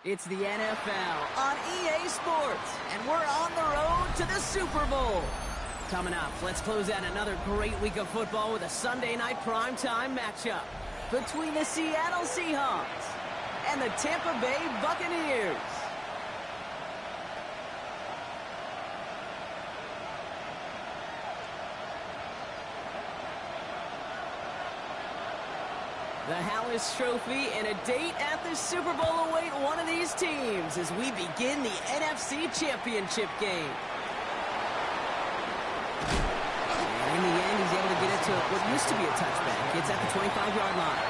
It's the NFL on EA Sports, and we're on the road to the Super Bowl. Coming up, let's close out another great week of football with a Sunday night primetime matchup between the Seattle Seahawks and the Tampa Bay Buccaneers. The Hallis Trophy and a date at the Super Bowl await one of these teams as we begin the NFC Championship game. And in the end, he's able to get it to what used to be a touchback. It's at the 25-yard line.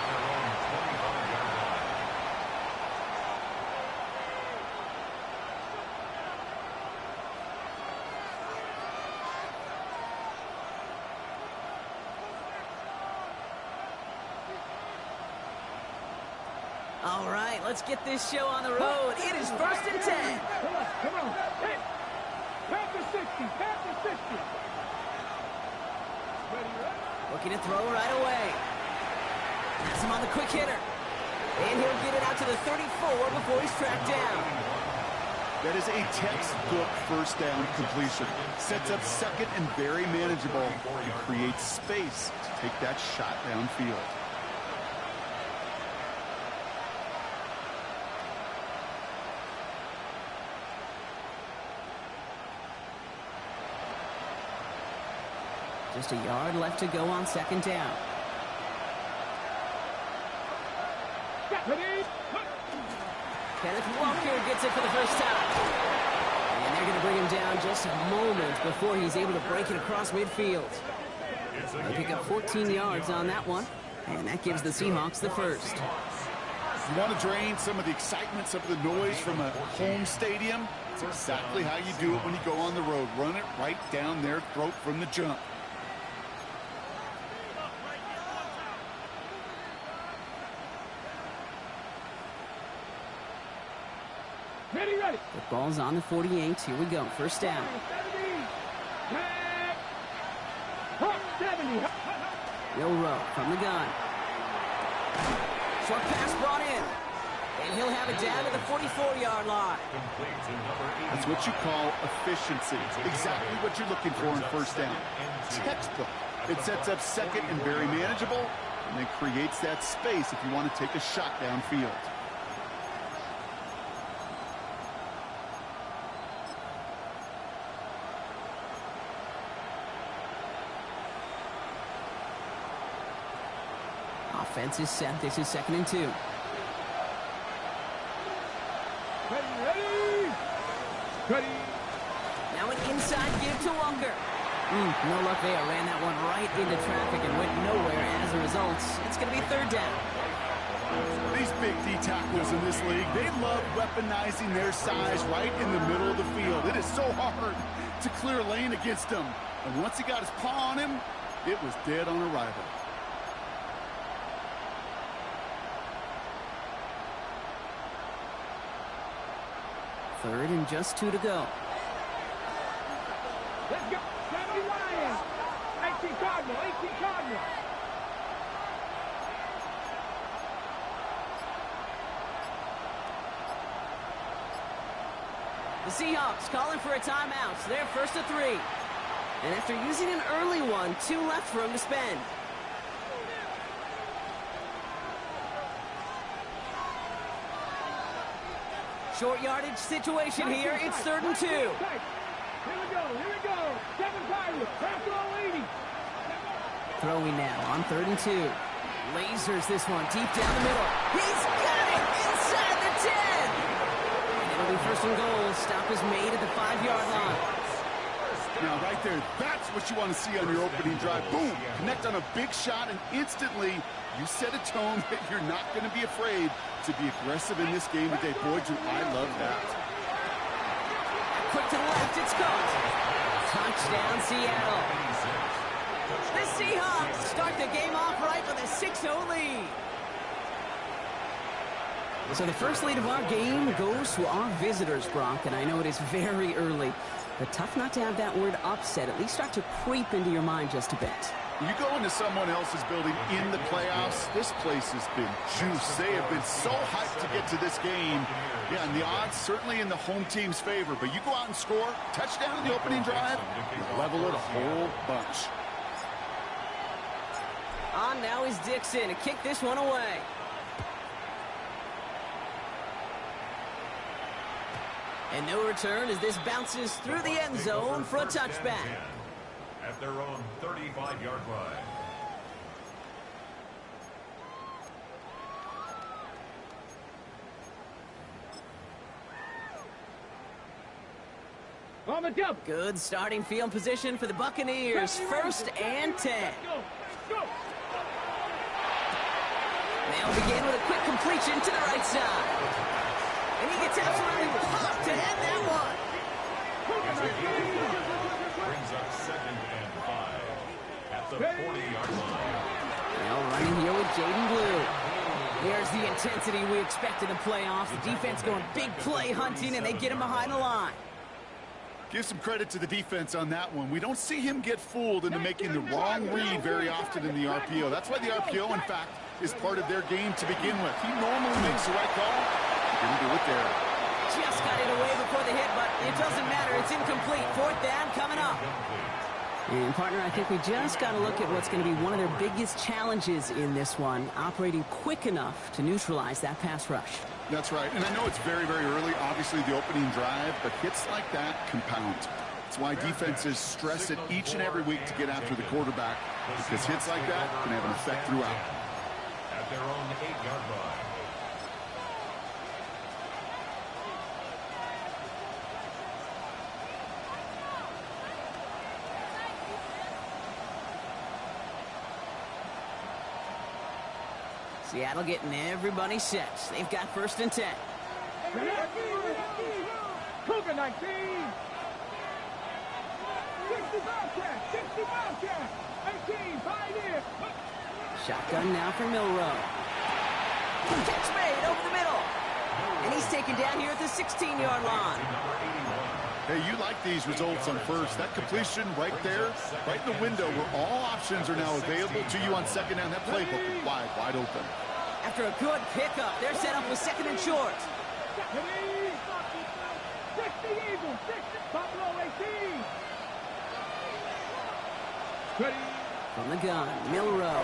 All right, let's get this show on the road. It is 1st and 10. Come on. Hey. Pass the 60. Pass the 60. Looking to throw right away. Pass him on the quick hitter. And he'll get it out to the 34 before he's tracked down. That is a textbook first down completion. Sets up second and very manageable. And creates space to take that shot downfield. Just a yard left to go on 2nd down. Kenneth Walker gets it for the first time. And they're going to bring him down just a moment before he's able to break it across midfield. They pick up 14 yards on that one, and that gives the Seahawks the first. You want to drain some of the excitement, some of the noise from a home stadium? It's exactly how you do it when you go on the road. Run it right down their throat from the jump. Ready. The ball's on the 48. Here we go. First down. 70. Will Rowe from the gun. Short pass brought in. And he'll have it down to the 44-yard line. That's what you call efficiency. Exactly what you're looking for in first down. Textbook. It sets up second and very manageable, and it creates that space if you want to take a shot downfield. Offense is set. This is 2nd and 2. Ready. Now an inside give to Walker. No luck there. Ran that one right into traffic and went nowhere as a result. It's going to be 3rd down. These big D tackles in this league, they love weaponizing their size right in the middle of the field. It is so hard to clear lane against them. And once he got his paw on him, it was dead on arrival. 3rd and just 2 to go. Let's go. 70 Lions. 18 Cardinal. The Seahawks calling for a timeout. So they're 1st and 3. And after using an early one, 2 left for him to spend. Short yardage situation here. It's 3rd and 2. Here we go. 7 Pirates. After all 80. Throwing now on 3rd and 2. Lasers this one deep down the middle. He's got it inside the 10. And it'll be 1st and goal. Stop is made at the 5-yard line. Now, right there, that's what you want to see on your opening drive. Boom! Connect on a big shot, and instantly you set a tone that you're not going to be afraid to be aggressive in this game today. Boy, do I love that. Quick to the left, it's caught. Touchdown, Seattle. The Seahawks start the game off right with a 6-0 lead. So the first lead of our game goes to our visitors, Brock, and I know it is very early, but tough not to have that word upset at least start to creep into your mind just a bit. You go into someone else's building in the playoffs, this place has been juiced. They have been so hyped to get to this game. Yeah, and the odds certainly in the home team's favor. But you go out and score, touchdown in the opening drive, you level it a whole bunch. On now is Dixon to kick this one away. And no return as this bounces through the end zone for a touchback. At their own 35-yard line. On the jump. Good starting field position for the Buccaneers. First and 10. Let's go. They'll begin with a quick completion to the right side. And he gets absolutely popped to head that one. Brings up 2nd and 5 at the 40-yard line. Now running here with Jaden Blue. There's the intensity we expect in the playoffs. The defense going big play hunting, and they get him behind the line. Give some credit to the defense on that one. We don't see him get fooled into making the wrong read very often in the RPO. That's why the RPO, in fact, is part of their game to begin with. He normally makes the right call. He didn't do it there. Just got it away before the hit, but it doesn't matter. It's incomplete. 4th down coming up. And, partner, I think we just got to look at what's going to be one of their biggest challenges in this one, operating quick enough to neutralize that pass rush. That's right. And I know it's very, very early, obviously, the opening drive, but hits like that compound. That's why defenses stress it each and every week to get after the quarterback, because hits like that can have an effect throughout. At their own 8-yard line. Seattle getting everybody set. They've got 1st and 10. Cougar 19. 60 Bobcat. 60 Bobcat. 18. 5 years. Shotgun now for Milrow. Catch made over the middle. And he's taken down here at the 16-yard line. Hey, you like these results on first. That completion right there, right in the window where all options are now available to you on 2nd down. That playbook is wide open. After a good pickup, they're set up with 2nd and short. 60 Eagles. 60 Buffalo 18. Ready. From the gun, Milrow.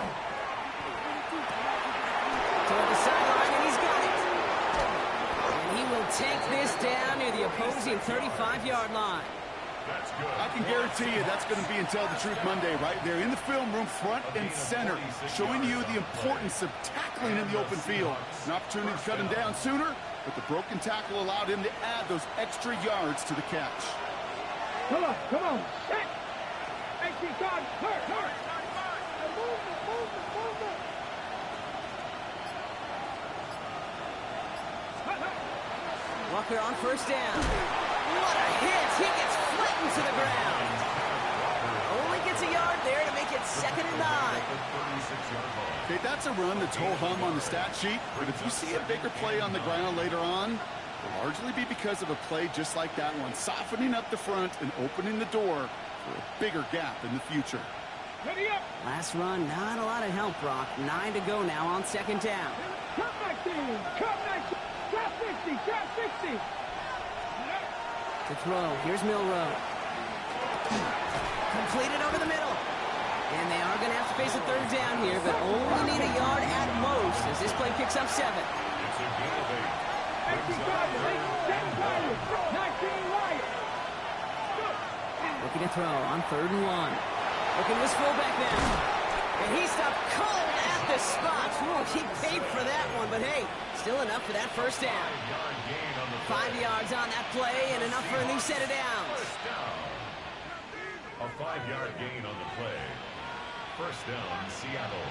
Toward the sideline, and he's got it. And he will take this down near the opposing 35-yard line. I can guarantee you that's going to be Until the Truth Monday right there in the film room, front and center, showing you the importance of tackling in the open field. An opportunity to cut him down sooner, but the broken tackle allowed him to add those extra yards to the catch. Come on. Hit. 18 guard. Hurt. Move it. Walker on 1st down. What a hit! He gets flattened to the ground. Only gets a yard there to make it 2nd and 9. Okay, that's a run that's ho-hum on the stat sheet, but if you see a bigger play on the ground later on, it'll largely be because of a play just like that one, softening up the front and opening the door for a bigger gap in the future. Ready up. Last run, not a lot of help, Brock. 9 to go now on 2nd down. Cut 19. Drop 60. To throw, here's Milrow. Completed over the middle. And they are going to have to face a 3rd down here, but only need a yard at most as this play picks up 7. Looking to throw on 3rd and 1. Looking to his fullback now. And he stopped cold at the spot. Ooh, he paid for that one, but hey, still enough for that 1st down. 5 yards on that play and enough for a new set of downs. A 5-yard gain on the play. 1st down, Seattle.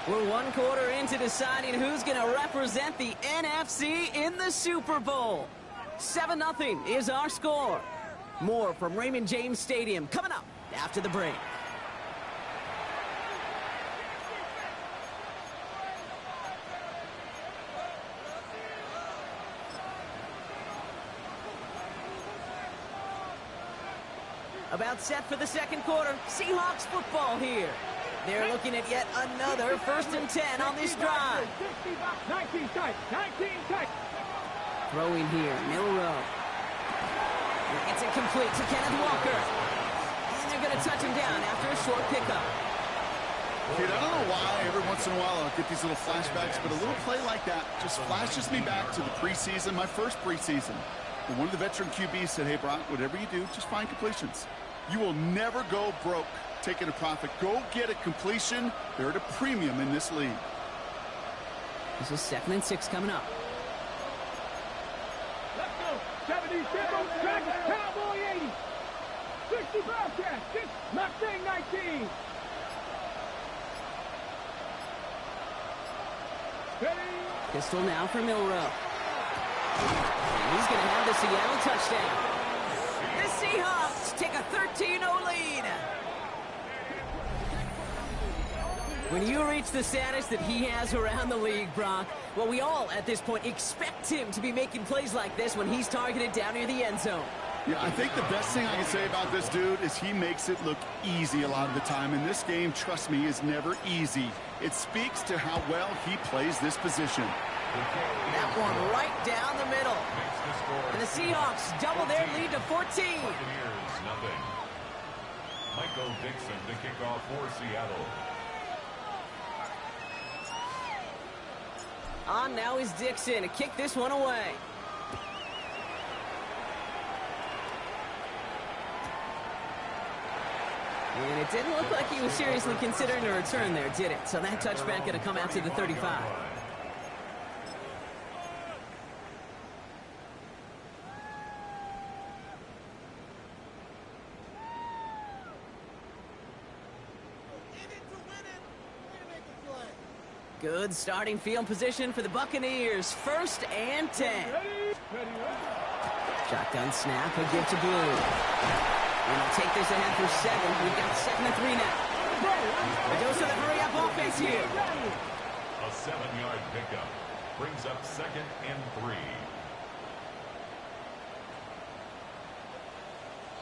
We're 1 quarter into deciding who's going to represent the NFC in the Super Bowl. 7-0 is our score. More from Raymond James Stadium coming up after the break. About set for the second quarter. Seahawks football here. They're looking at yet another 1st and 10 on this drive. 19 tight, 19 tight. Throwing here, Milrow. It's incomplete to Kenneth Walker. And they're going to touch him down after a short pickup. Kid, I don't know why every once in a while I'll get these little flashbacks, but a little play like that just flashes me back to the preseason, my first preseason. And one of the veteran QBs said, hey, Brock, whatever you do, just find completions. You will never go broke taking a profit. Go get a completion. They're at a premium in this league. This is 2nd and 6 coming up. Let's go. 77, track, Cowboy 80. 65 catch, this Mustang 19. Ready. Pistol now for Milrow. And he's going to have the Seattle touchdown. The Seahawks take a 13-0 lead. When you reach the status that he has around the league, Brock, well, we all at this point expect him to be making plays like this when he's targeted down near the end zone. Yeah, I think the best thing I can say about this dude is he makes it look easy a lot of the time. And this game, trust me, is never easy. It speaks to how well he plays this position. That one right down the middle. And the Seahawks double their lead to 14. Nothing. Michael Dixon to kick off for Seattle. On now is Dixon to kick this one away. And it didn't look like he was seriously considering a return there, did it? So that touchback going to come out to the 35. Good starting field position for the Buccaneers. 1st and 10. Shotgun snap, he'll give to Blue. And he'll take this ahead for 7. We've got 2nd and 3 now. Dose of the hurry-up offense here. A 7-yard pickup brings up 2nd and 3.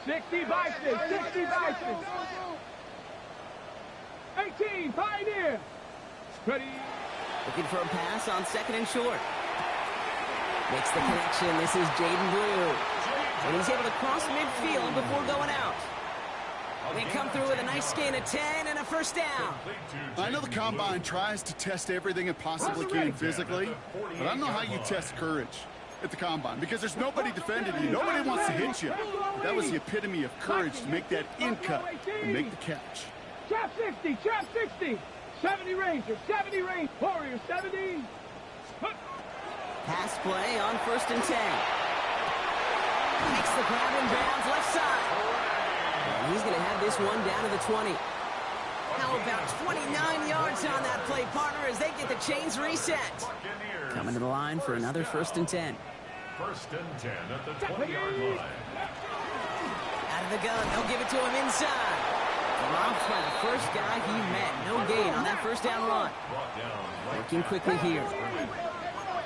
60 Bison, 60 Bison. 18, Pioneer. Ready. Looking for a pass on 2nd and short. Makes the connection. This is Jaden Blue. And he's able to cross midfield before going out. They come through with a nice gain of 10 and a 1st down. I know the Combine tries to test everything it possibly can physically, but I don't know how you test courage at the Combine because there's nobody defending you. Nobody wants to hit you. But that was the epitome of courage to make that in cut and make the catch. Trap 60, trap 60. 70 Ranger, 70 Ranger. Warrior, 70. Pass play on 1st and 10. Makes the grab in bounds left side. And he's going to have this one down to the 20. How about 29 yards on that play, partner, as they get the chains reset. Coming to the line for another 1st and 10. 1st and 10 at the 20-yard line. Out of the gun, they'll give it to him inside. Dropped by the first guy he met. No gain on that 1st down run. Working quickly here.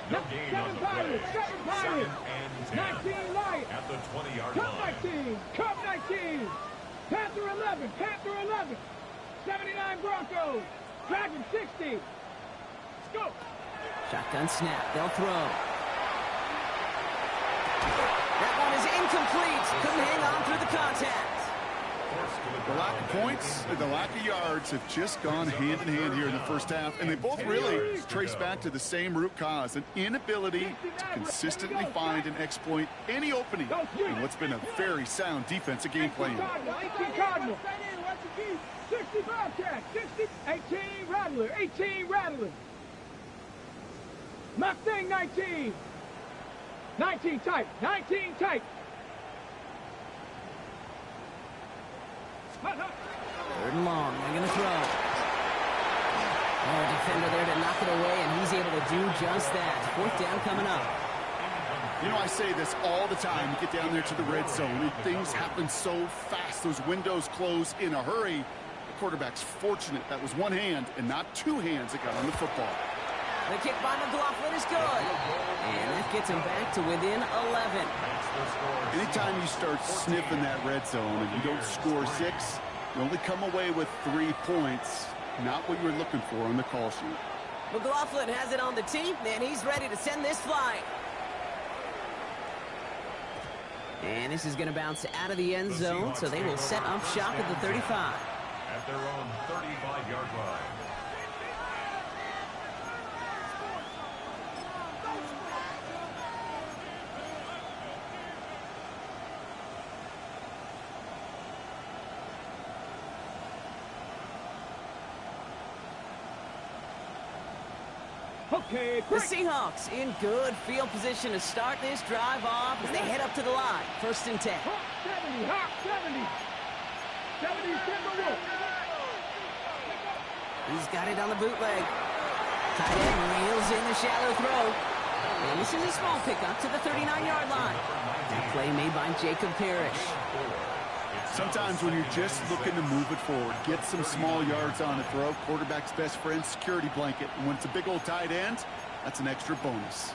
No gain on the play. 2nd and 10 19 Lions. at the 20-yard Cup line. 19, Cup 19. Panther 11, Panther 11. 79 Broncos. Dragon 60. Let's go. Shotgun snap. They'll throw. That one is incomplete. Couldn't hang on through the contact. The lack of points and the lack of yards have just gone hand in hand here in the 1st half, and they both really trace back to the same root cause, an inability to consistently find and exploit any opening in what's been a very sound defensive game plan. 18 Cardinal. 65 catch. 60. 18 Rattler. 18 Rattler. Mustang 19. 19 tight. 19 tight. 3rd and long. They're going to throw. Oh, defender there to knock it away, and he's able to do just that. 4th down coming up. You know, I say this all the time. You get down there to the red zone, and things happen so fast. Those windows close in a hurry. The quarterback's fortunate that was one hand and not 2 hands that got on the football. The kick by McLaughlin is good. And that gets him back to within 11. Anytime you start sniffing that red zone and you don't score 6, you only come away with 3 points. Not what you were looking for on the call sheet. McLaughlin has it on the tee, and he's ready to send this flying. And this is going to bounce out of the end zone, so they will set up shop at the 35. At their own 35-yard line. Okay, The Seahawks in good field position to start this drive off as they head up to the line. 1st and 10. Hawk 70, Hawk 70. 70 Timberwolves. He's got it on the bootleg. Tight end reels in the shallow throw. And this is a small pickup to the 39-yard line. That play made by Jacob Parrish. Sometimes when you're just looking to move it forward, get some small yards on a throw, quarterback's best friend, security blanket. And when it's a big old tight end, that's an extra bonus.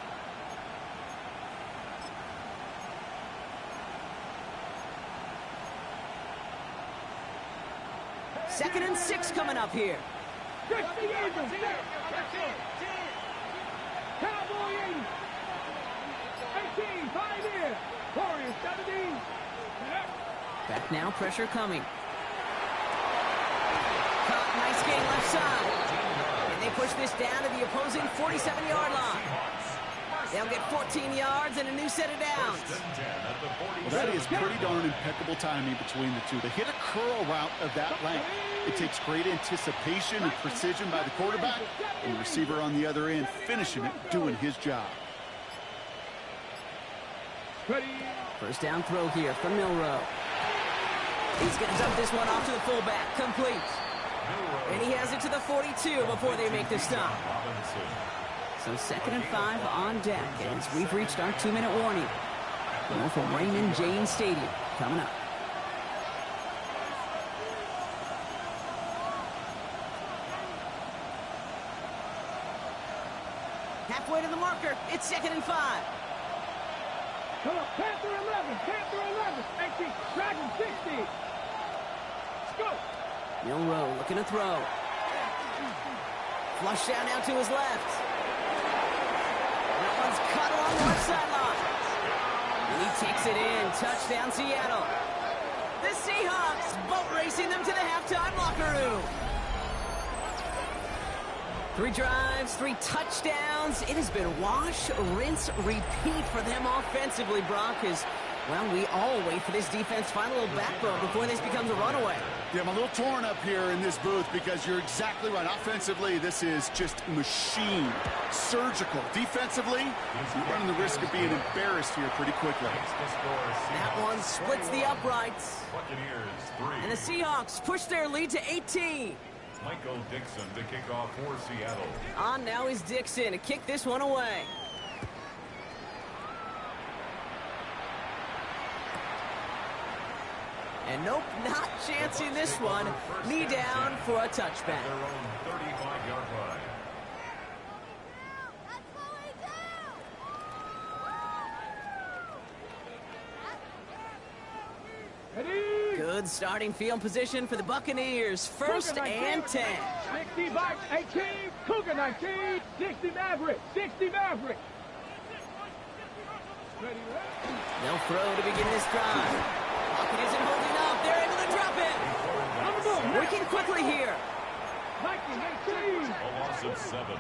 Second and 6 coming up here. 60 Eagles. Cowboy 80. 18, 5 in. Warriors 17. Back now, pressure coming. Caught, nice gain left side. And they push this down to the opposing 47-yard line. They'll get 14 yards and a new set of downs. Well, that is pretty darn impeccable timing between the two. They hit a curl route of that length. It takes great anticipation and precision by the quarterback, and the receiver on the other end finishing it, doing his job. First down throw here from Milrow. He's going to dump this one off to the fullback. Complete. And he has it to the 42 before they make the stop. So 2nd and 5 on deck as we've reached our 2-minute warning. More from Raymond James Stadium coming up. Halfway to the marker. It's 2nd and 5. Come on, Panther 11, Panther 11. 18, Dragon 60. Let's go. Milrow looking to throw. Flush down now to his left. That one's cut along the left sideline. And he takes it in. Touchdown, Seattle. The Seahawks boat racing them to the halftime locker room. 3 drives, 3 touchdowns. It has been wash, rinse, repeat for them offensively, Brock, as, well, we all wait for this defense to find a little backbone before this becomes a runaway. Yeah, I'm a little torn up here in this booth because you're exactly right. Offensively, this is just machine, surgical. Defensively, you're running the risk of being embarrassed here pretty quickly. That one splits the uprights. And the Seahawks push their lead to 18. Michael Dixon to kick off for Seattle. On now is Dixon to kick this one away. And nope, not chancing this one. Knee down for a touchback. Their own 35-yard line. Good starting field position for the Buccaneers. 1st and 10. 60 by 18, Cougar 19, 60 Maverick, 60 Maverick. They'll throw to begin this drive. Pocket isn't holding up. They're able to drop it. Working quickly here. 19, 18. A loss of 7.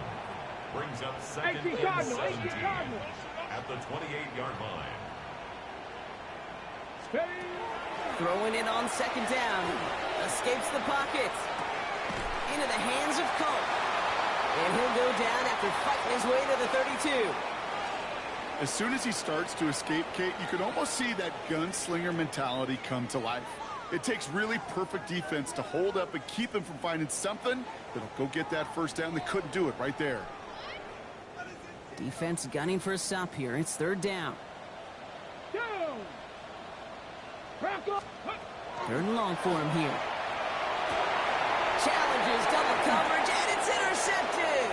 Brings up 2nd 18 and Cardinal, 17 18 Cardinal. at the 28-yard line. Steady. Throwing it on 2nd down. Escapes the pocket. Into the hands of Colt. And he'll go down after fighting his way to the 32. As soon as he starts to escape, Kate, you can almost see that gunslinger mentality come to life. It takes really perfect defense to hold up and keep him from finding something that'll go get that first down. They couldn't do it right there. Defense gunning for a stop here. It's 3rd down. Down. 3rd and long for him here. Challenges double coverage, and it's intercepted.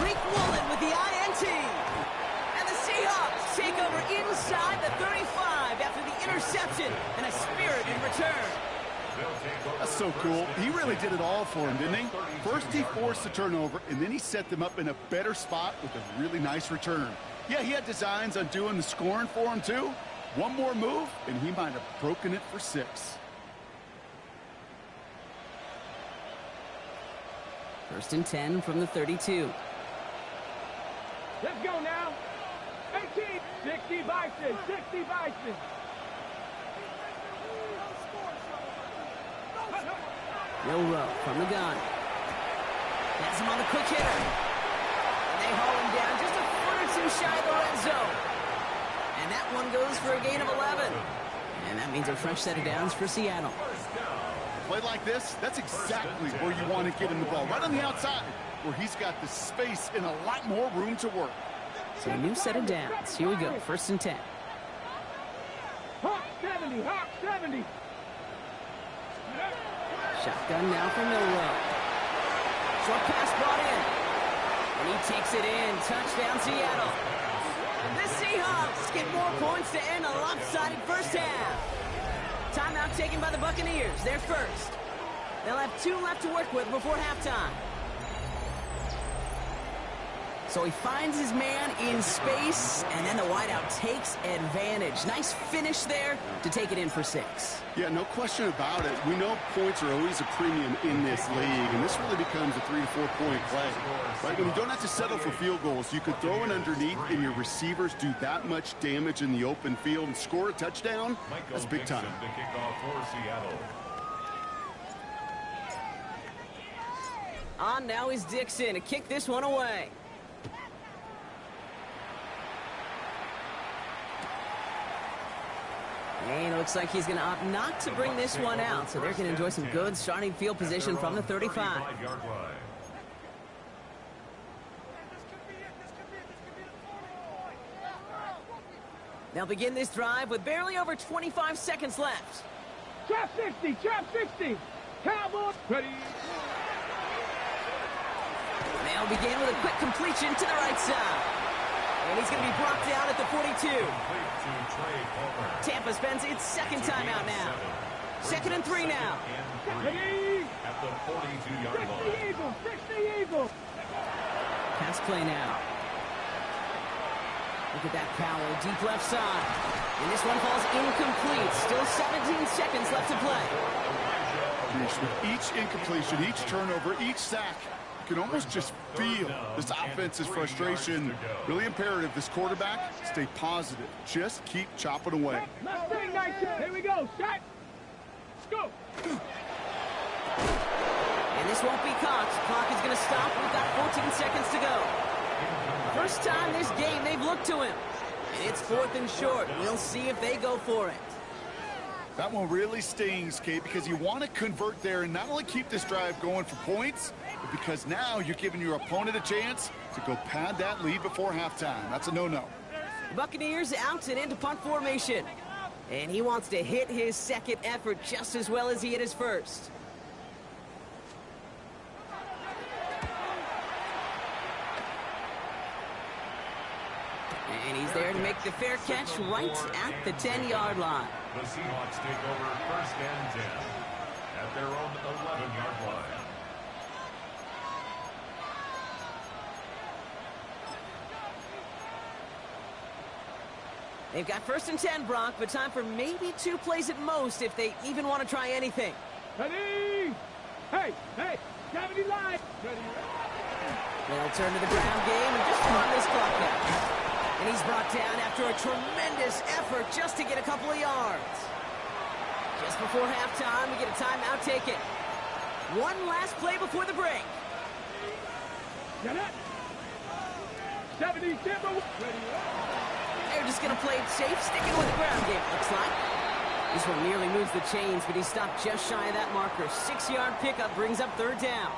Rick Woolen with the INT. And the Seahawks take over inside the 35 after the interception and a spirited return. That's so cool. He really did it all for him, didn't he? First, he forced the turnover, and then he set them up in a better spot with a really nice return. Yeah, he had designs on doing the scoring for him, too. One more move, and he might have broken it for 6. First and 10 from the 32. Let's go now. 18, 60 Bison, 60 Bison. Nola from the gun. Has him on the quick hitter. And they haul him down just a foot or two shy of the red zone. And that one goes for a gain of 11. And that means a fresh set of downs for Seattle. Play like this, that's exactly where you want to get him the ball. Right on the outside, where he's got the space and a lot more room to work. So a new set of downs. Here we go, first and 10. Hawk 70, Hawk 70. Shotgun now for Nola. Short pass brought in. And he takes it in. Touchdown, Seattle. The Seahawks get more points to end a lopsided first half. Timeout taken by the Buccaneers. They're first. They'll have 2 left to work with before halftime. So he finds his man in space, and then the wideout takes advantage. Nice finish there to take it in for 6. Yeah, no question about it. We know points are always a premium in this league, and this really becomes a 3 to 4 point play. Right? When you don't have to settle for field goals, you could throw it underneath, and your receivers do that much damage in the open field and score a touchdown. That's big time. The kickoff for Seattle. On now is Dixon to kick this one away. And it looks like he's going to opt not to bring this one out, so they're going to enjoy some good starting field position from the 35. They'll begin this drive with barely over 25 seconds left. Trap 60, trap 60. Cowboys ready. They'll begin with a quick completion to the right side. And he's going to be brought down at the 42. Tampa spends its second timeout now. 2nd and 3 now. Ready. At the 42-yard line. 60 Eagles, 60 Eagles. Pass play now. Look at that power, deep left side. And this one falls incomplete. Still 17 seconds left to play. With each incompletion, each turnover, each sack, you can almost just feel this offense's frustration. Really imperative, this quarterback, stay positive. Just keep chopping away. Mustang 19. Here we go. Shot. Let's go. And this won't be caught. Clock is going to stop. We've got 14 seconds to go. First time this game they've looked to him. And it's 4th and short. We'll see if they go for it. That one really stings, Kate, because you want to convert there and not only keep this drive going for points, but because now you're giving your opponent a chance to go pad that lead before halftime. That's a no-no. Buccaneers out and into punt formation. And he wants to hit his second effort just as well as he hit his first. And he's there to make the fair catch right at the 10-yard line. The Seahawks take over 1st and 10 at their own 11-yard line. They've got 1st and 10, Brock, but time for maybe 2 plays at most if they even want to try anything. Ready. Hey, 70 line. Ready. They'll turn to the ground game and just run this clock out. And he's brought down after a tremendous effort just to get a couple of yards. Just before halftime, we get a timeout taken. One last play before the break. Got it. 70 Timber. Ready. They're just going to play it safe, sticking with the ground game, looks like. This one nearly moves the chains, but he stopped just shy of that marker. 6-yard pickup brings up 3rd down.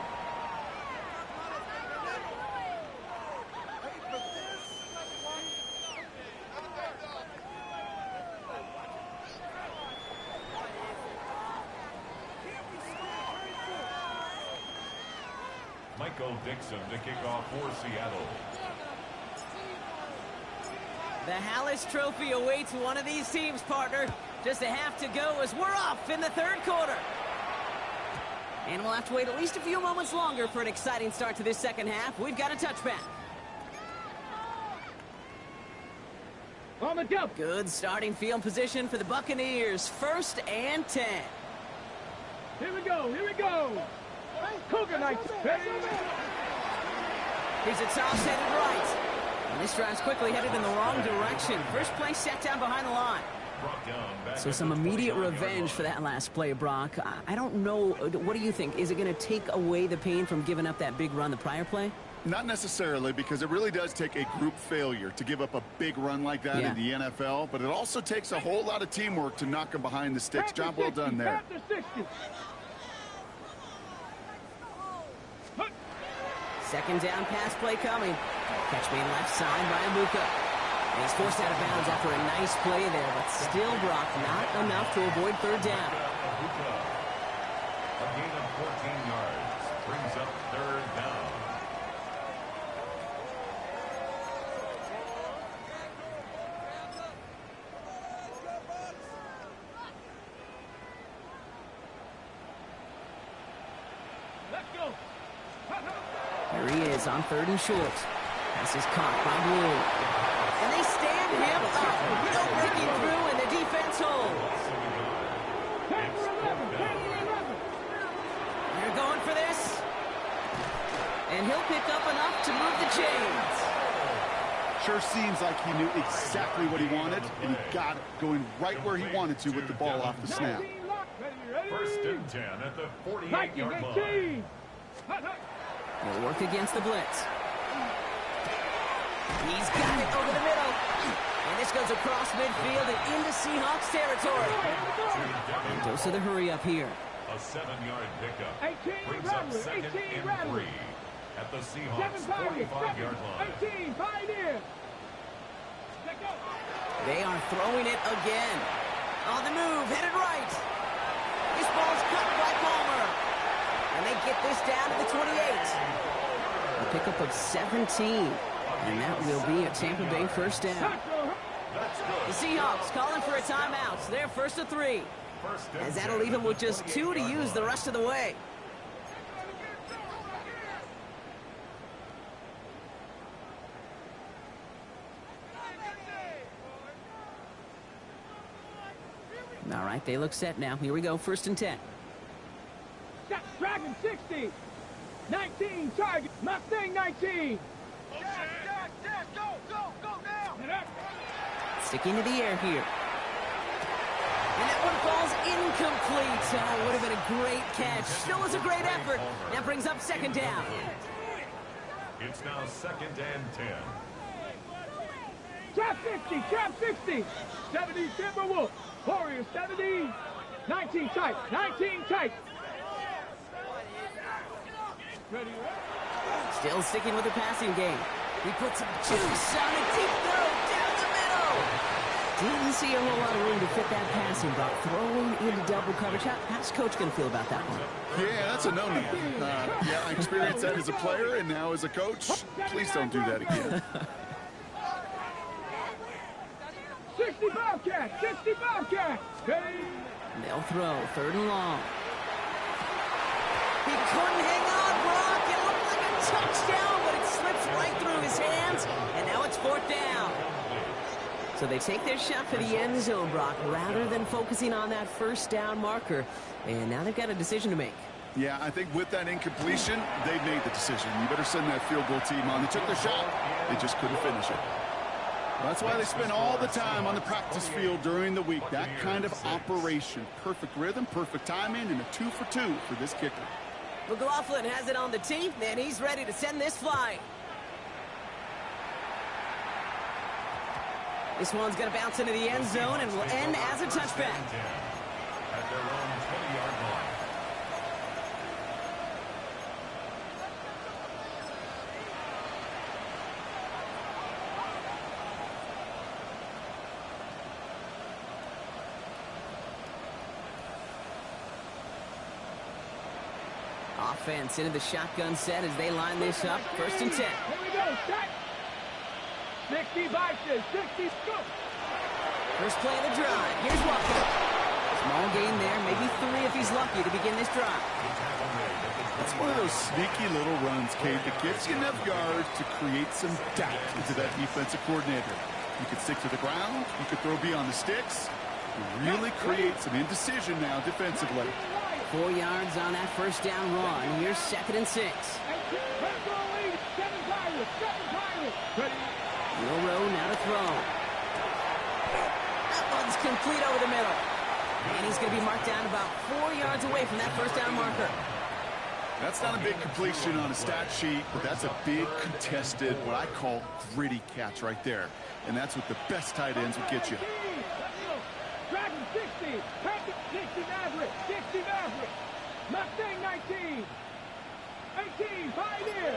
Michael Dixon to kick off for Seattle. The Hallis Trophy awaits one of these teams, partner. Just a half to go as we're off in the third quarter. And we'll have to wait at least a few moments longer for an exciting start to this second half. We've got a touchback. On the jump. Good starting field position for the Buccaneers. 1st and 10. Here we go. Here we go. Cougar Knights. Here's a toss headed right. And this drive's quickly headed in the wrong direction. First play set down behind the line. So some immediate revenge for that last play, Brock. I don't know. What do you think? Is it going to take away the pain from giving up that big run the prior play? Not necessarily, because it really does take a group failure to give up a big run like that in the NFL, but it also takes a whole lot of teamwork to knock them behind the sticks. Job well done there. Second down pass play coming. Catch made left side by Abuka. And he's forced out of bounds after a nice play there, but still, Brock, not enough to avoid third down. A gain of 14 yards brings up third down. Here he is on 3rd and short. Pass is caught by Blue. And they stand him up. No breaking through, and the defense holds. They're going for this. And he'll pick up enough to move the chains. Sure seems like he knew exactly what he wanted, and he got it going right where he wanted to with the ball off the snap. 1st and 10 at the 48-yard line. He'll work against the blitz. He's got it over the middle. And this goes across midfield and into Seahawks territory. And dose of the hurry up here. A 7-yard pickup brings up 2nd and 3 at the Seahawks 45-yard line. 18, Pioneer. They are throwing it again. On the move, headed right. This ball's cut by Palmer. And they get this down to the 28. A pickup of 17. And that will be a Tampa Bay first down. The Seahawks calling for a timeout. They're 1st and 3. As that'll leave them with just 2 to use the rest of the way. All right, they look set now. Here we go, 1st and 10. Dragon 60. 19, target. Mustang 19. Go now. Sticking to the air here. And that one falls incomplete. Oh, would have been a great catch. Still is a great effort. That brings up 2nd down. It's now 2nd and 10. Trap 60. 70 Timberwolves. Warriors 70. 19 tight. 19 tight. Ready. Still sticking with the passing game. He puts some juice on a deep throw down the middle. Didn't see a whole lot of room to fit that passing, but throwing into double coverage. How's Coach going to feel about that one? Yeah, that's a no-no. Yeah, I experienced that as a player and now as a coach. Please don't do that again. 60 Bobcats. 60 Bobcats. They'll throw 3rd and long. He couldn't hang on, Brock. It looked like a touchdown, but it slips right through his hands, and now it's 4th down. So they take their shot for the end zone, Brock, rather than focusing on that 1st down marker. And now they've got a decision to make. Yeah, I think with that incompletion, they made the decision. You better send that field goal team on. They took their shot. They just couldn't finish it. That's why they spend all the time on the practice field during the week. That kind of operation. Perfect rhythm, perfect timing, and a 2 for 2 for this kicker. McLaughlin has it on the tee, and he's ready to send this flying. This one's going to bounce into the end zone and will end as a touchback. At their own 20-yard line. offense into the shotgun set as they line this up. 1st and 10. Here we go. Set. 60 boxes. 60 scoop. First play of the drive. Here's Walker. Small gain there. Maybe 3 if he's lucky to begin this drive. That's one of those sneaky little runs, Kate, that gets you enough yards to create some doubt into that defensive coordinator. You could stick to the ground. You could throw beyond the sticks. You really create some indecision now defensively. 4 yards on that first down run. Here's 2nd and 6. Nola now to throw. That one's complete over the middle. And he's going to be marked down about 4 yards away from that first down marker. That's not a big completion on a stat sheet, but that's a big contested, what I call gritty catch right there. And that's what the best tight ends will get you. Dragon 60, Patrick 60 Maverick, 60 Maverick, Mustang 19, 18 Pioneer.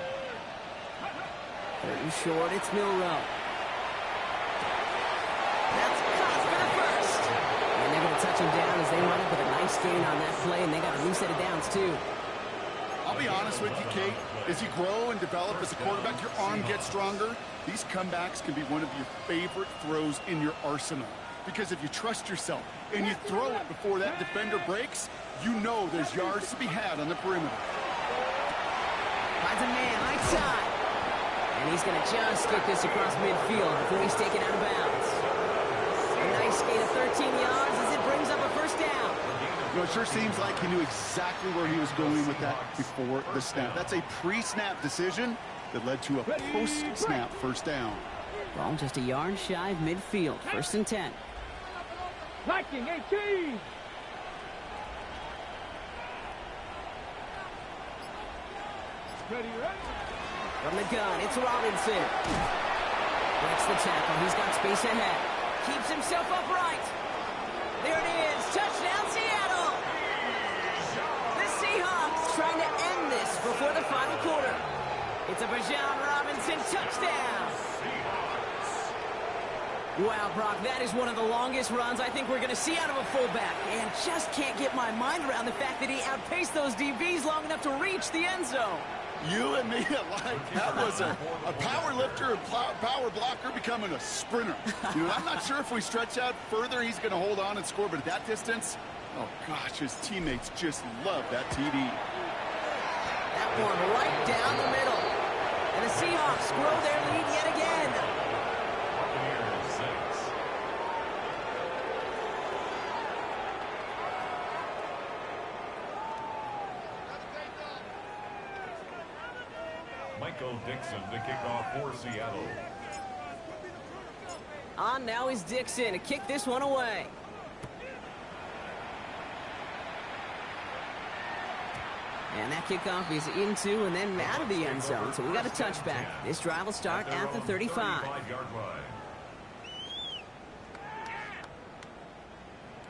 3rd and short, it's Milrow. That's caught for the first. And they're going to touch him down as they run up with a nice gain on that play, and they got a new set of downs too. I'll be honest with you, Kate. As you grow and develop as a quarterback, your arm gets stronger. These comebacks can be one of your favorite throws in your arsenal. Because if you trust yourself and you throw it before that defender breaks, you know there's yards to be had on the perimeter. Finds a man right side. And he's going to just get this across midfield before he's taken out of bounds. A nice gain of 13 yards as it brings up a first down. You know, it sure seems like he knew exactly where he was going with that before the snap. That's a pre-snap decision that led to a post-snap first down. Ball just a yard shy of midfield. 1st and 10. Viking 18. Ready. From the gun, it's Robinson. Breaks the tackle. He's got space ahead. Keeps himself upright. There it is. Touchdown, Seattle. The Seahawks trying to end this before the final quarter. It's a Bijan Robinson touchdown. Wow, Brock, that is one of the longest runs I think we're going to see out of a fullback. And just can't get my mind around the fact that he outpaced those DBs long enough to reach the end zone. You and me alike. That was a power lifter and power blocker becoming a sprinter. You know, I'm not sure if we stretch out further, he's going to hold on and score. But at that distance, oh, gosh, his teammates just love that TD. That one right down the middle. And the Seahawks grow their lead yet again. Michael Dixon to kick off for Seattle. On now is Dixon to kick this one away. And that kickoff is into and then out of the end zone. So we got a touchback. This drive will start at the 35.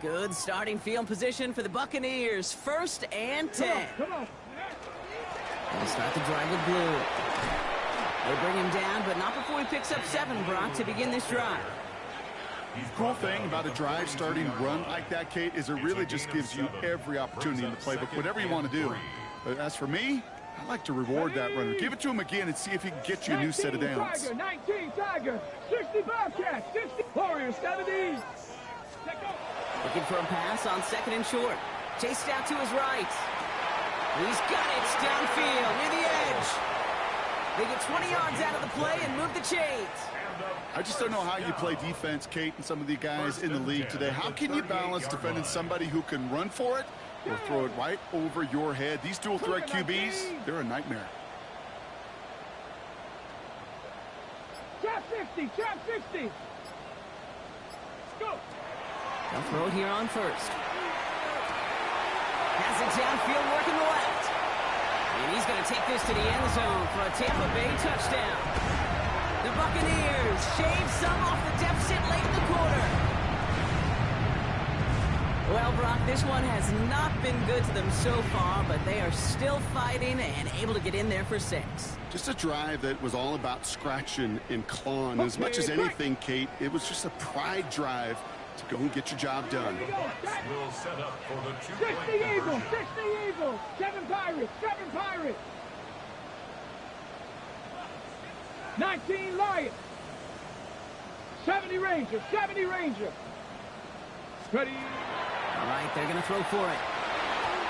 Good starting field position for the Buccaneers. 1st and 10. They'll start the drive with blue. They bring him down, but not before he picks up 7, Brock, to begin this drive. Cool thing about a drive starting run like that, Kate, is it really just gives you every opportunity in the playbook, whatever you want to do. But as for me, I like to reward that runner. Give it to him again and see if he can get you a new set of downs. Tiger, 19 Tiger, 60 Bobcats, 60 Warriors, 70. Looking for a pass on 2nd and short. Chased out to his right. He's got it downfield near the edge. They get 20 yards out of the play and move the chains. I just don't know how you play defense, Kate, and some of the guys in the league today. How can you balance defending somebody who can run for it or throw it right over your head? These dual threat QBs, they're a nightmare. Trap 60, trap 60. Go. They'll throw it here on 1st. Has it downfield, working the left. And he's going to take this to the end zone for a Tampa Bay touchdown. The Buccaneers shave some off the deficit late in the quarter. Well, Brock, this one has not been good to them so far, but they are still fighting and able to get in there for 6. Just a drive that was all about scratching and clawing. As much as anything, Kate, it was just a pride drive to go and get your job done. Will set up for the 60 Eagles, 60 Eagles, 7 Pirates, 7 Pirates. 19 Lions, 70 Rangers, 70 Rangers. Ready. All right, they're going to throw for it.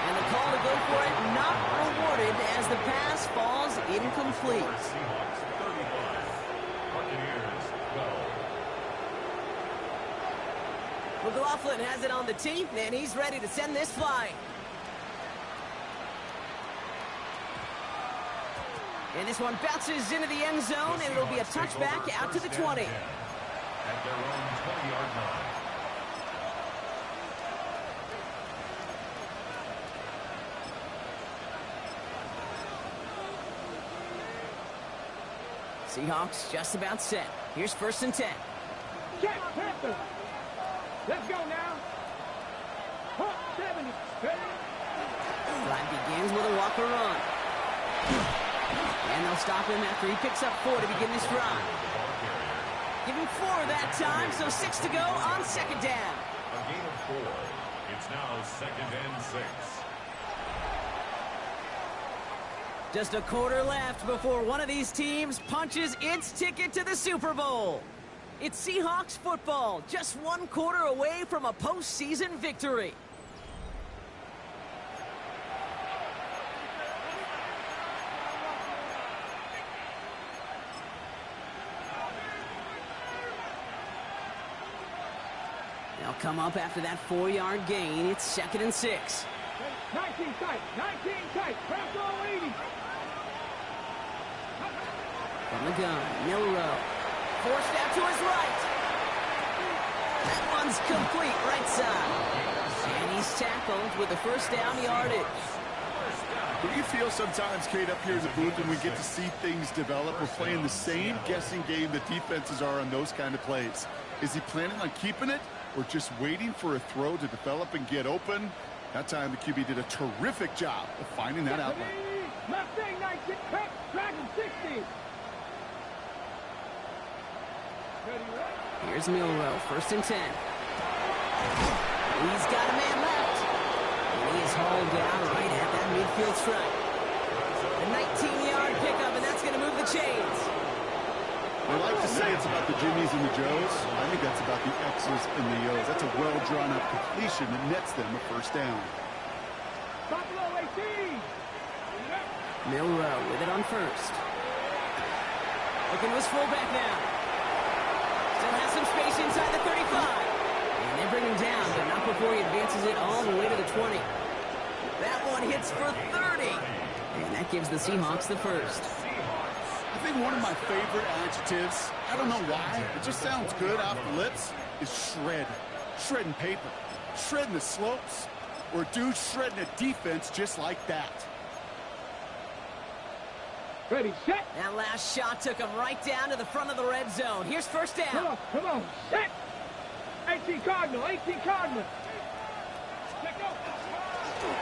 And the call to go for it not rewarded as the pass falls incomplete. Seahawks 35, Buccaneers 12. McLaughlin has it on the tee, and he's ready to send this flying. And this one bounces into the end zone, and it'll be a touchback out to the 20. At their own 20-yard line. Seahawks just about set. Here's 1st and 10. Check, Panther. Let's go now. Hawk 70. Drive begins with a Walker run. And they'll stop him after he picks up 4 to begin this drive. Give him 4 that time, so 6 to go on 2nd down. A gain of 4. It's now 2nd and 6. Just a quarter left before one of these teams punches its ticket to the Super Bowl. It's Seahawks football, just 1 quarter away from a postseason victory. They'll come up after that 4-yard gain. It's 2nd and 6. 19 tight, 19 tight, press all 80. From the gun, Milrow. Forced out to his right. That one's complete, right side. And he's tackled with the 1st down yardage. What do you feel sometimes, Kate, up here in the booth when we get to see things develop? We're playing the same guessing game that defenses are on those kind of plays. Is he planning on keeping it or just waiting for a throw to develop and get open? That time the QB did a terrific job of finding that outlet. Left thing, 19, Dragon 60. Here's Milrow, 1st and 10. He's got a man left. And he is hauled down right at that midfield stripe. A 19-yard pickup, and that's going to move the chains. They like to say it's about the Jimmies and the Joes. I think that's about the X's and the O's. That's a well-drawn-up completion that nets them a 1st down. Buffalo 18. Milrow with it on 1st. Looking to his fullback now. Still has some space inside the 35. And they bring him down, but not before he advances it all the way to the 20. That one hits for 30. And that gives the Seahawks the 1st. I think one of my favorite adjectives, I don't know why, it just sounds good off the lips, is shred. Shredding paper. Shredding the slopes. Or dude shredding a defense just like that. Ready, set. That last shot took him right down to the front of the red zone. Here's 1st down. Come on, set. 18 Cardinal, 18 Cardinal. Let go.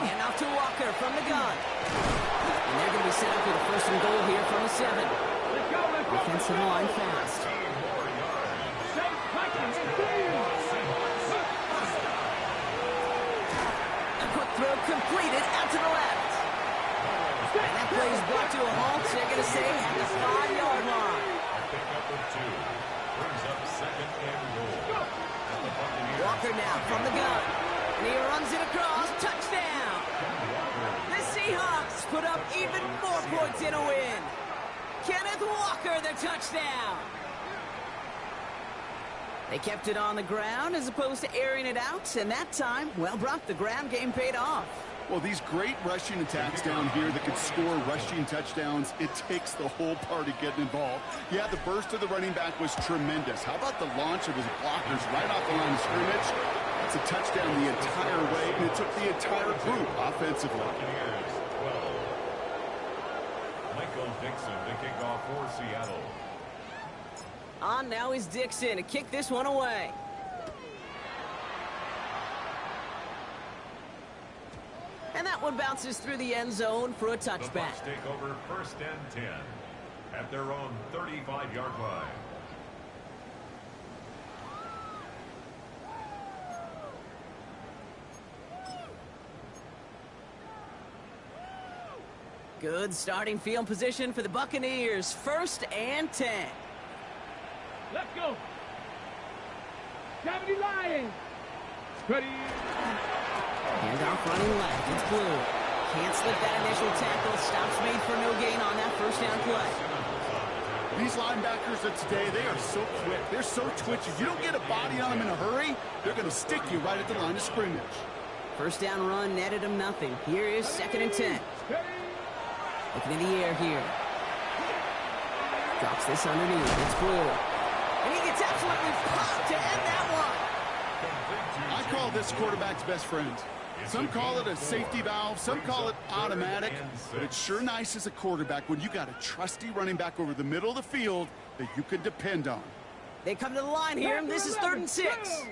And off to Walker from the gun. And they're going to be set up with a 1st and goal here from the 7. Let's go, let's go. Offensive line fast. Safe, Vikings, and A quick throw completed out to the left. And that play is brought to a halt. They're going to stay at the 5-yard line. Pick up with 2. Brings up 2nd and goal. Walker now from the gun. And he runs it across. Touchdown. The Seahawks put up even more points in a win. Kenneth Walker, the touchdown. They kept it on the ground as opposed to airing it out. And that time, well, Brock, the ground game paid off. Well, these great rushing attacks down here that could score rushing touchdowns, it takes the whole party getting involved. Yeah, the burst of the running back was tremendous. How about the launch of his blockers right off the line of scrimmage? That's a touchdown the entire way, and it took the entire group offensively. Buccaneers 12. Michael Dixon to kick off for Seattle. On now is Dixon to kick this one away. And that one bounces through the end zone for a touchback. The Bucs take over 1st and 10 at their own 35-yard line. Good starting field position for the Buccaneers. 1st and 10. Let's go. 70 Lions. Ready. Handoff running left. It's Blue. Can't slip that initial tackle. Stops made for no gain on that 1st down play. These linebackers of today, they are so quick. They're so twitchy. You don't get a body on them in a hurry, they're going to stick you right at the line of scrimmage. 1st down run netted him nothing. Here is 2nd and 10. Looking in the air here. Drops this underneath. It's Blue. And he gets absolutely popped to end that one. I call this quarterback's best friend. Some call it a safety valve, some call it automatic, but it's sure nice as a quarterback when you got a trusty running back over the middle of the field that you can depend on. They come to the line here, and this is 3rd and 6.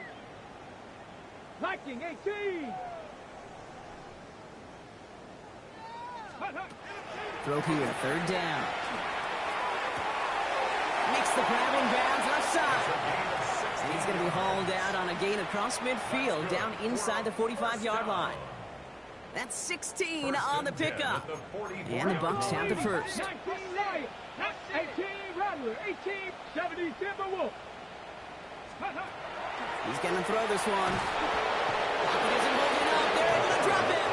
Viking 18. Throw here, 3rd down. Makes the grab in bounds left side. And he's going to be hauled out on a gain across midfield down inside the 45-yard line. That's 16 on the pickup. And the Bucs have the 1st. 19 Lions. 18 Rattler. 18 70 Timberwolves. He's going to throw this one. Pocket isn't holding up. They're able to drop it.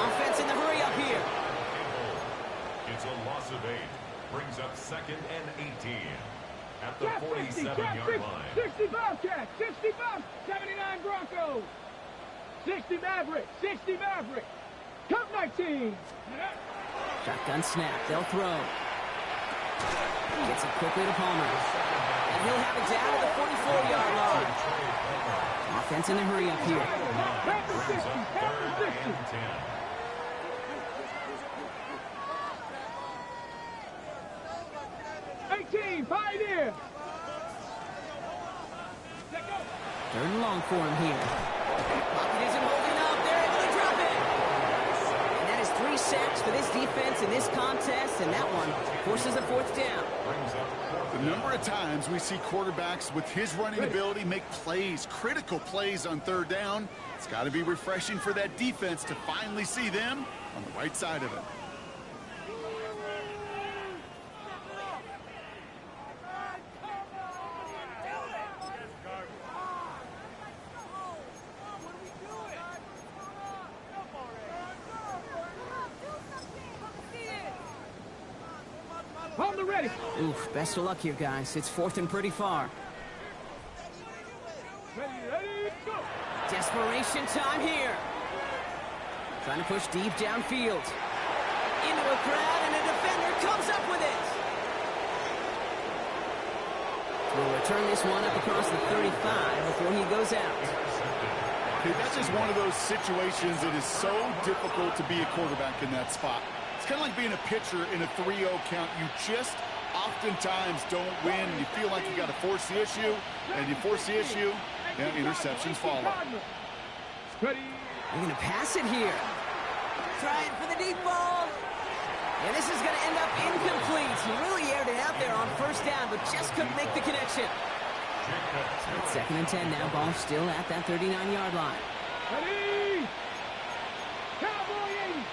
Offense in the hurry up here. It's a loss of 8. Brings up 2nd and 18 at the 47-yard line. 60 Bobcats. 65. 79 Broncos. 60 Maverick. 60 Maverick. Cup 19. Shotgun snap. They'll throw. Gets it quickly to Palmer. And he'll have it down to the 44-yard line. Offense in the hurry up here. Brings up 3rd and 10. 18 Pioneer. 3rd and long for him here. Pocket isn't holding up. They're able to drop it. And that is 3 sacks for this defense in this contest, and that one forces a 4th down. The number of times we see quarterbacks with his running ability make plays, critical plays on 3rd down. It's got to be refreshing for that defense to finally see them on the right side of it. On the ready. Oof, best of luck here, guys. It's 4th and pretty far. Ready, go. Desperation time here. Trying to push deep downfield. Into a crowd, and a defender comes up with it. We'll return this one up across the 35 before he goes out. Okay, that's just one of those situations that is so difficult to be a quarterback in that spot. It's kind of like being a pitcher in a 3-0 count. You just oftentimes don't win. You feel like you got to force the issue, and you force the issue, and interceptions follow. Ready. They're going to pass it here. Trying for the deep ball. And this is going to end up incomplete. He really aired it out there on 1st down, but just couldn't make the connection. So it's 2nd and 10 now. Ball still at that 39-yard line. Ready. Cowboy 80.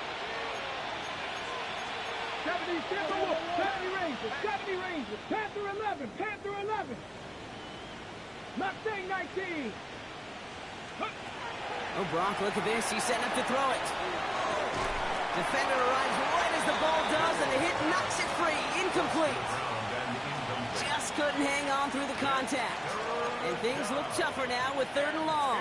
70 Timberwolves. 70 Rangers. 70 Rangers. Panther 11. Panther 11. Mustang 19. Oh, Brock, look at this. He's setting up to throw it. Defender arrives right as the ball does, and the hit knocks it free. Incomplete. Just couldn't hang on through the contact. And things look tougher now with 3rd and long.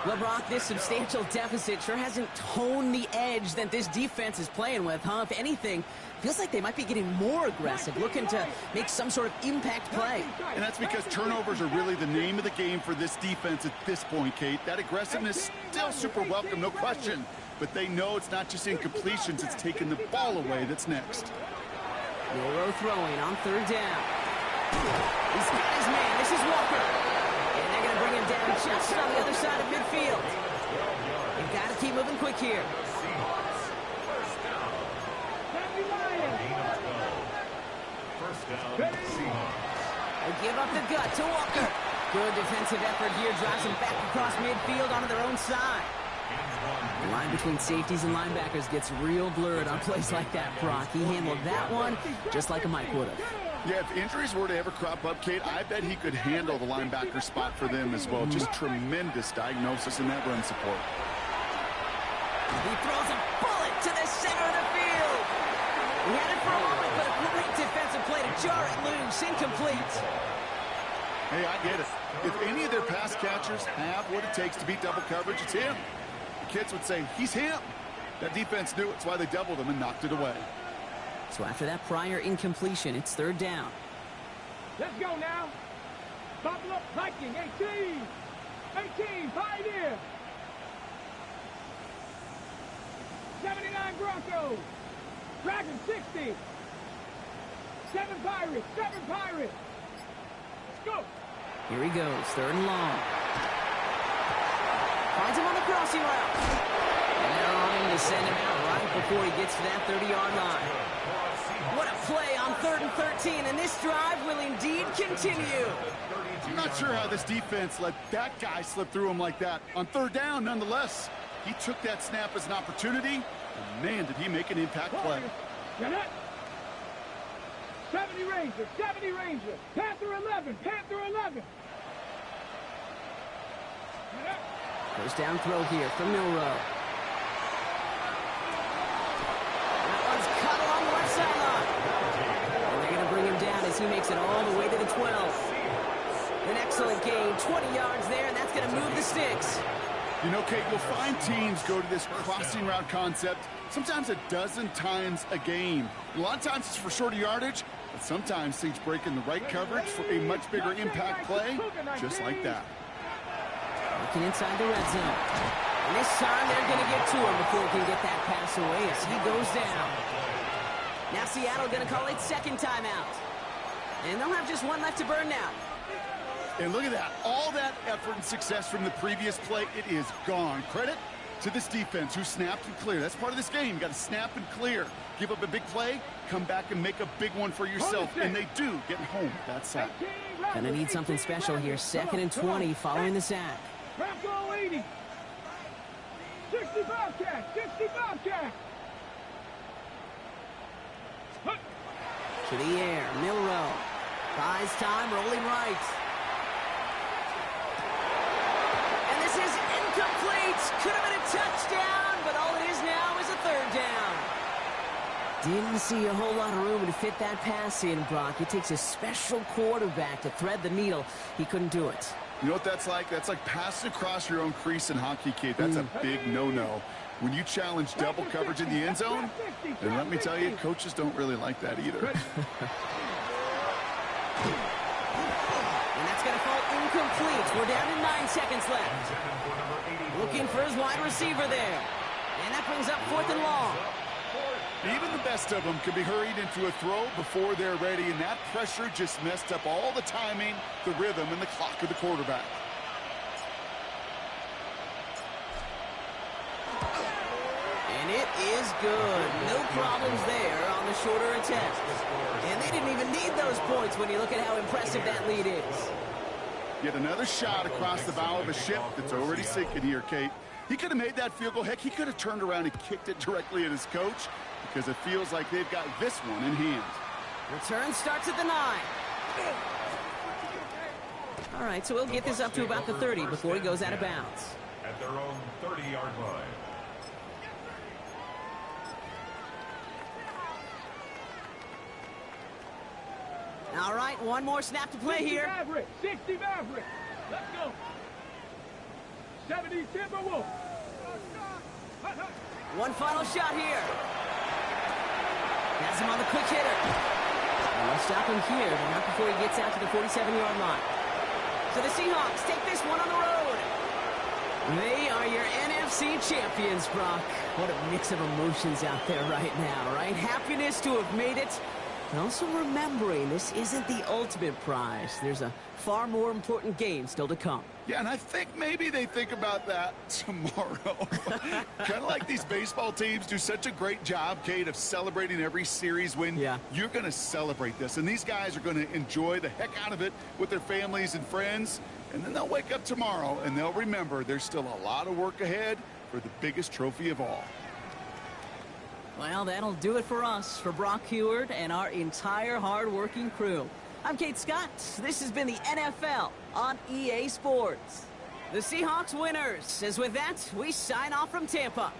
Well, Brock, this substantial deficit sure hasn't toned the edge that this defense is playing with, huh? If anything, feels like they might be getting more aggressive, looking to make some sort of impact play. And that's because turnovers are really the name of the game for this defense at this point, Kate. That aggressiveness still super welcome, no question. But they know it's not just incompletions, it's taking the ball away that's next. Nola throwing on 3rd down. He's got his man. This is Walker. And they're going to bring him down just on the other side of midfield. You've got to keep moving quick here. They give up the gut to Walker. Good defensive effort here. Drives them back across midfield onto their own side. The line between safeties and linebackers gets real blurred on plays like that, Brock. He handled that one just like a Mike would have. Yeah, if injuries were to ever crop up, Kate, I bet he could handle the linebacker spot for them as well. Just tremendous diagnosis in that run support. He throws a bullet to the center of the field. He had it for a moment, but a great defensive play to jar it loose. Incomplete. Hey, I get it. If any of their pass catchers have what it takes to beat double coverage, it's him. The kids would say, he's him. That defense knew it. That's why they doubled him and knocked it away. So after that prior incompletion, it's third down. Let's go now. Buckle up, Viking, 18. 18, Pioneer. 79 Broncos. Dragon, 60. 7 Pirates, 7 Pirates. Let's go. Here he goes, third and long. Finds him on the crossing route. And they're on him to send him out right before he gets to that 30-yard line. What a play on 3rd and 13, and this drive will indeed continue. I'm not sure how this defense let that guy slip through him like that. On third down, nonetheless, he took that snap as an opportunity, and man, did he make an impact play. 70 Ranger, 70 Ranger. Panther 11, Panther 11. First down throw here from Milrow. That one's cut along the left sideline. And they're going to bring him down as he makes it all the way to the 12. An excellent gain, 20 yards there, and that's going to move the sticks. You know, Kate, you'll find teams go to this crossing route concept sometimes a dozen times a game. A lot of times it's for shorter yardage, but sometimes things break in the right coverage for a much bigger impact play, just like that. Looking inside the red zone. And this time they're going to get to him before he can get that pass away as he goes down. Now Seattle going to call it second timeout. And they'll have just one left to burn now. And look at that. All that effort and success from the previous play, it is gone. Credit to this defense who snapped and cleared. That's part of this game. You got to snap and clear. Give up a big play, come back and make a big one for yourself. And they do, getting home that side. Gonna need something special here. 2nd and 20 following the sack. Bronco 80. 65 catch, 65 catch. To the air, Milrow. Buys time, rolling right. And this is incomplete. Could have been a touchdown, but all it is now is a third down. Didn't see a whole lot of room to fit that pass in, Brock. It takes a special quarterback to thread the needle. He couldn't do it. You know what that's like? That's like passing across your own crease in hockey, Kate. That's a big no-no. When you challenge double coverage in the end zone, and let me tell you, coaches don't really like that either. And that's going to fall incomplete. We're down to 9 seconds left. Looking for his wide receiver there. And that brings up 4th and long. Even the best of them can be hurried into a throw before they're ready, and that pressure just messed up all the timing, the rhythm, and the clock of the quarterback. And it is good. No problems there on the shorter attempt. And they didn't even need those points when you look at how impressive that lead is. Yet another shot across the bow of a ship that's already sinking here, Kate. He could have made that field goal. Heck, he could have turned around and kicked it directly at his coach because it feels like they've got this one in hand. Return starts at the 9. All right, so we'll get this up to about the 30 before he goes out of bounds. At their own 30-yard line. All right, one more snap to play here. 60 Maverick. Let's go. 70 Timberwolf. One final shot here. Has him on the quick hitter. And they'll stop him here, but not before he gets out to the 47-yard line. So the Seahawks take this one on the road. They are your NFC champions, Brock. What a mix of emotions out there right now, right? Happiness to have made it. And also remembering this isn't the ultimate prize. There's a far more important game still to come. Yeah, and I think maybe they think about that tomorrow. Kind of like these baseball teams do such a great job, Kate, of celebrating every series win. Yeah. You're going to celebrate this, and these guys are going to enjoy the heck out of it with their families and friends. And then they'll wake up tomorrow, and they'll remember there's still a lot of work ahead for the biggest trophy of all. Well, that'll do it for us, for Brock Heward and our entire hard-working crew. I'm Kate Scott. This has been the NFL on EA Sports. The Seahawks winners. As with that, we sign off from Tampa.